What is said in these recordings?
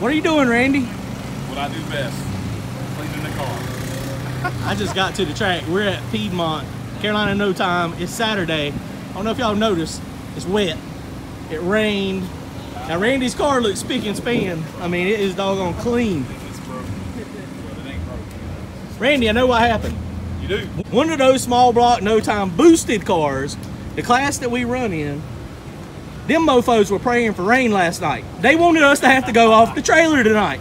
What are you doing, Randy? What I do best, cleaning the car. I just got to the track. We're at Piedmont, Carolina in no time. It's Saturday. I don't know if y'all noticed, it's wet. It rained. Now Randy's car looks spick and span. I mean, it is doggone clean. It's broken. Well, it ain't broken. Randy, I know what happened. You do? One of those small block, no time boosted cars, the class that we run in, them mofos were praying for rain last night. They wanted us to have to go off the trailer tonight.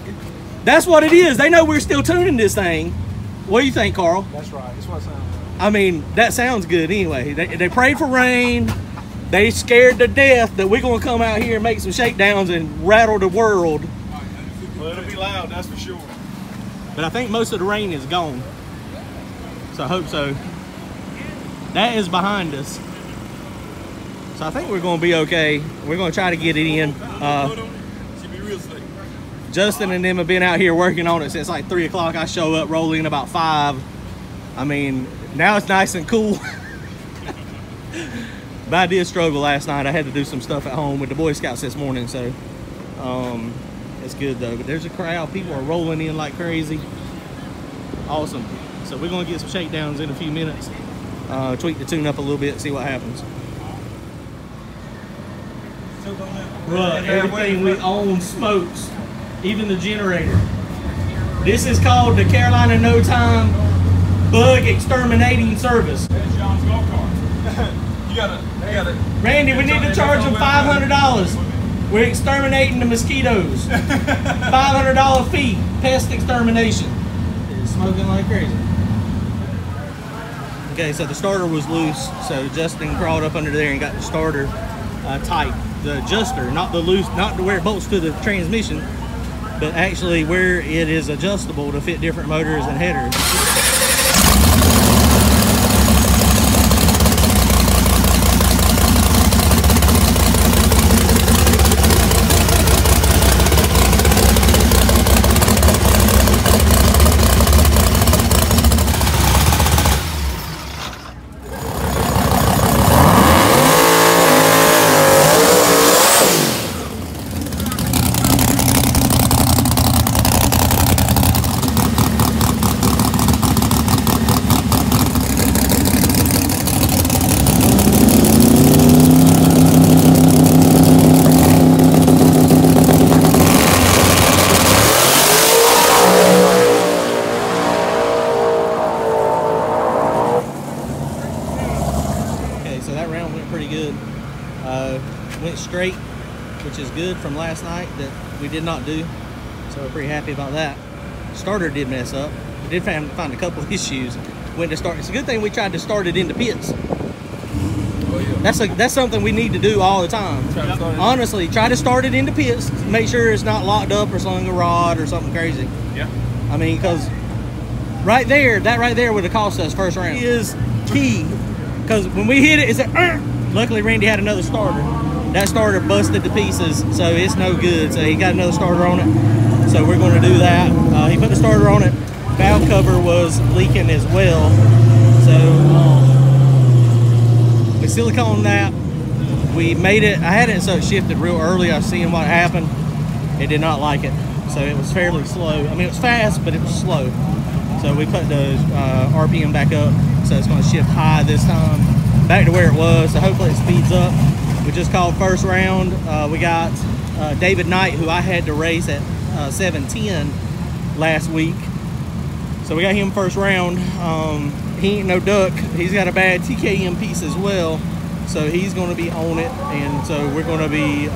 That's what it is. They know we're still tuning this thing. What do you think, Carl? That's right. That's what it sounds like. I mean, that sounds good anyway. They prayed for rain. They scared to death that we're going to come out here and make some shakedowns and rattle the world. Well, it'll be loud, that's for sure. But I think most of the rain is gone. So I hope so. That is behind us. So I think we're going to be okay. We're going to try to get it in. Should be real safe. Justin and them have been out here working on it since like 3 o'clock. I show up, roll in about 5. I mean, now it's nice and cool. But I did struggle last night. I had to do some stuff at home with the Boy Scouts this morning, so it's good though. But there's a crowd. People are rolling in like crazy. Awesome. So we're gonna get some shakedowns in a few minutes. Tweak the tune up a little bit, see what happens. Right, everything we own smokes, even the generator. This is called the Carolina No Time Bug Exterminating Service. That's John's golf cart. You gotta. Randy, we need to charge them $500. We're exterminating the mosquitoes. $500 fee, pest extermination. It's smoking like crazy. Okay, so the starter was loose, so Justin crawled up under there and got the starter tight. The adjuster, not the loose, not to where it bolts to the transmission, but actually where it is adjustable to fit different motors and headers. Went straight, which is good from last night that we did not do, so we're pretty happy about that. Starter did mess up. We did find a couple of issues. Went to start. It's a good thing we tried to start it in the pits. Oh, yeah. That's something we need to do all the time. Honestly, try to start it in the pits. Make sure it's not locked up or slung a rod or something crazy. Yeah. I mean, because right there, that right there would have cost us first round. It is key, because when we hit it, it's like, luckily Randy had another starter. That starter busted to pieces, so it's no good. So he got another starter on it. So we're going to do that. He put the starter on it. Valve cover was leaking as well. So we siliconed that. We made it. I had it so it shifted real early. I was seeing what happened. It did not like it. So it was fairly slow. I mean, it was fast, but it was slow. So we put the RPM back up. So it's going to shift high this time. Back to where it was. So hopefully it speeds up. We just called first round. We got David Knight, who I had to race at 710 last week. So we got him first round. He ain't no duck. He's got a bad TKM piece as well. So he's going to be on it. And so we're going to be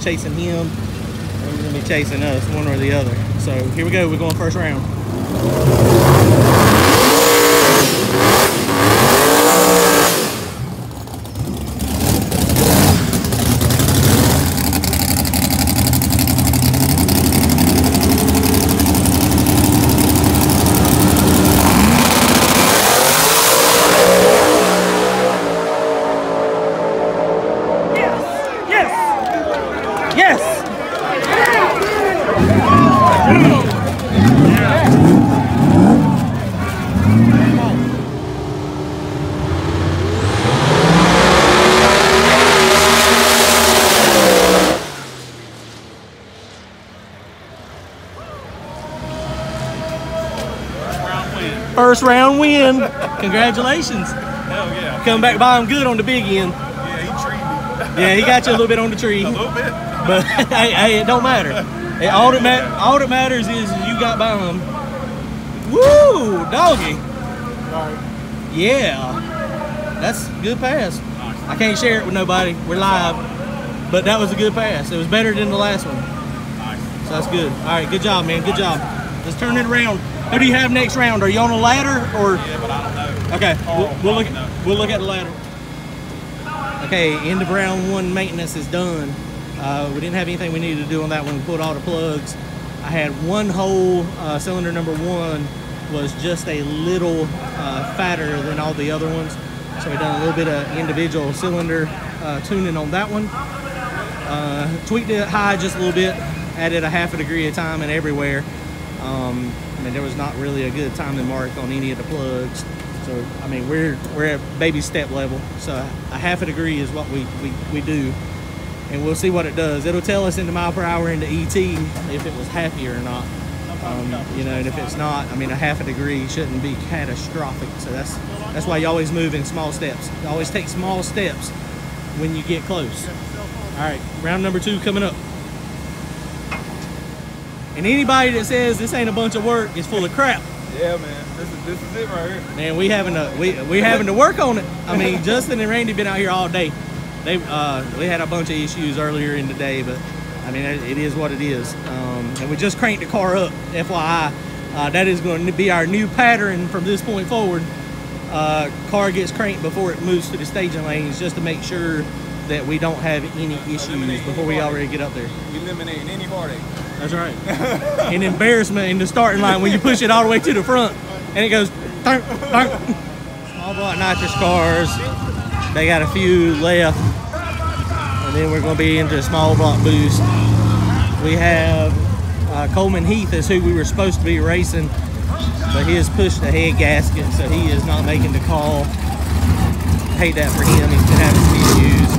chasing him. And he's going to be chasing us, one or the other. So here we go. We're going first round. first round win. Congratulations. Hell yeah. Come back by him good on the big end. Yeah, he treated me. Yeah, he got you a little bit on the tree. A little bit. But hey, it don't matter. Hey, all that matters is you got by him. Woo, doggy. Yeah, that's a good pass. I can't share it with nobody. We're live, but that was a good pass. It was better than the last one. So that's good. All right, good job, man. Good job. Let's turn it around. Who do you have next round? Are you on a ladder or? Yeah, but I don't know. Okay, we'll look at the ladder. Okay, end of round one maintenance is done. We didn't have anything we needed to do on that one. We pulled all the plugs. I had one hole, cylinder number one was just a little fatter than all the other ones. So we done a little bit of individual cylinder tuning on that one. Tweaked it high just a little bit, added a ½ degree of timing everywhere. I mean, there was not really a good timing mark on any of the plugs. So, I mean, we're at baby step level. So a ½ degree is what we do. And we'll see what it does. It'll tell us in the mile per hour into ET if it was happy or not. You know, and if it's not, I mean, a ½ degree shouldn't be catastrophic. So that's why you always move in small steps. You always take small steps when you get close. All right, round number 2 coming up. And anybody that says this ain't a bunch of work is full of crap. Yeah, man. This is it right here. Man, we having to work on it. I mean, Justin and Randy been out here all day. We had a bunch of issues earlier in the day, but I mean, it is what it is. And we just cranked the car up, FYI. That is going to be our new pattern from this point forward. Car gets cranked before it moves to the staging lanes, just to make sure that we don't have any issues before we already get up there. Eliminating any heartache. That's right. An embarrassment in the starting line when you push it all the way to the front and it goes thunk, thunk. Small block nitrous cars. They got a few left. And then we're going to be into a small block boost. We have Coleman Heath is who we were supposed to be racing, but he has pushed the head gasket, so he is not making the call. Hate that for him. He's been having some issues.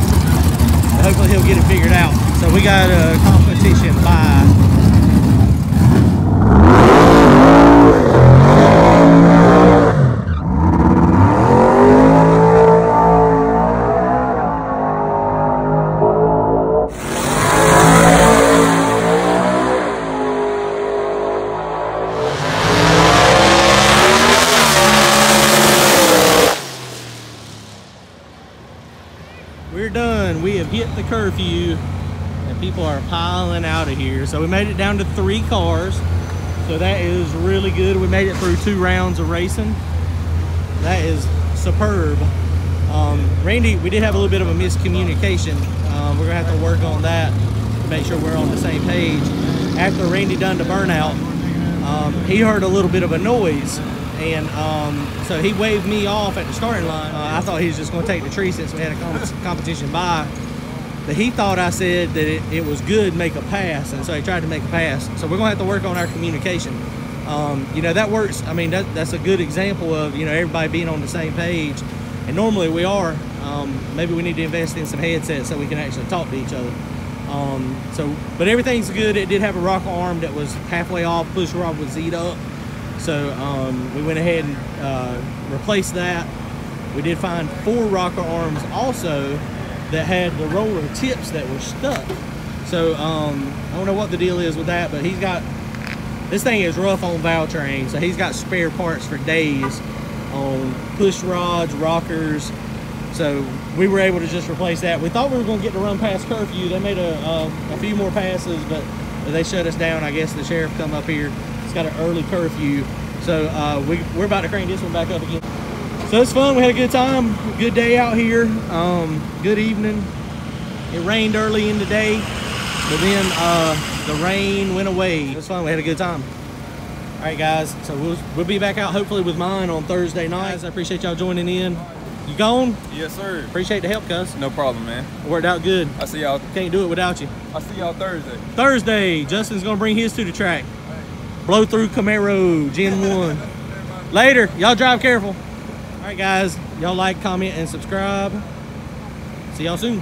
But hopefully he'll get it figured out. So we got a competition by done. We have hit the curfew and people are piling out of here. So we made it down to 3 cars. So that is really good. We made it through 2 rounds of racing. That is superb. Randy, we did have a little bit of a miscommunication. We're gonna have to work on that to make sure we're on the same page. After Randy done the burnout, he heard a little bit of a noise. And so he waved me off at the starting line. I thought he was just going to take the tree since we had a competition by. But he thought I said that it was good, make a pass. And so he tried to make a pass. So we're going to have to work on our communication. You know, that works. I mean, that's a good example of, you know, everybody being on the same page. And normally we are. Maybe we need to invest in some headsets so we can actually talk to each other. But everything's good. It did have a rocker arm that was halfway off. Push rod was Z'd up. So we went ahead and replaced that. We did find 4 rocker arms also that had the roller tips that were stuck. So I don't know what the deal is with that, but he's got, this thing is rough on valve train, so he's got spare parts for days on push rods, rockers. So we were able to just replace that. We thought we were going to get to run past curfew. They made a few more passes, but they shut us down. I guess the sheriff come up here. It's got an early curfew, so we're about to crank this one back up again. So it's fun. We had a good time. Good day out here. Good evening. It rained early in the day, but then the rain went away. It was fun. We had a good time. All right, guys. So we'll be back out hopefully with mine on Thursday nights. I appreciate y'all joining in. You gone? Yes, sir. Appreciate the help, cuz. No problem, man. Worked out good. I see y'all. Can't do it without you. I see y'all Thursday. Thursday. Justin's gonna bring his to the track. Blow through Camaro, Gen 1. Later. Y'all drive careful. All right, guys. Y'all like, comment, and subscribe. See y'all soon.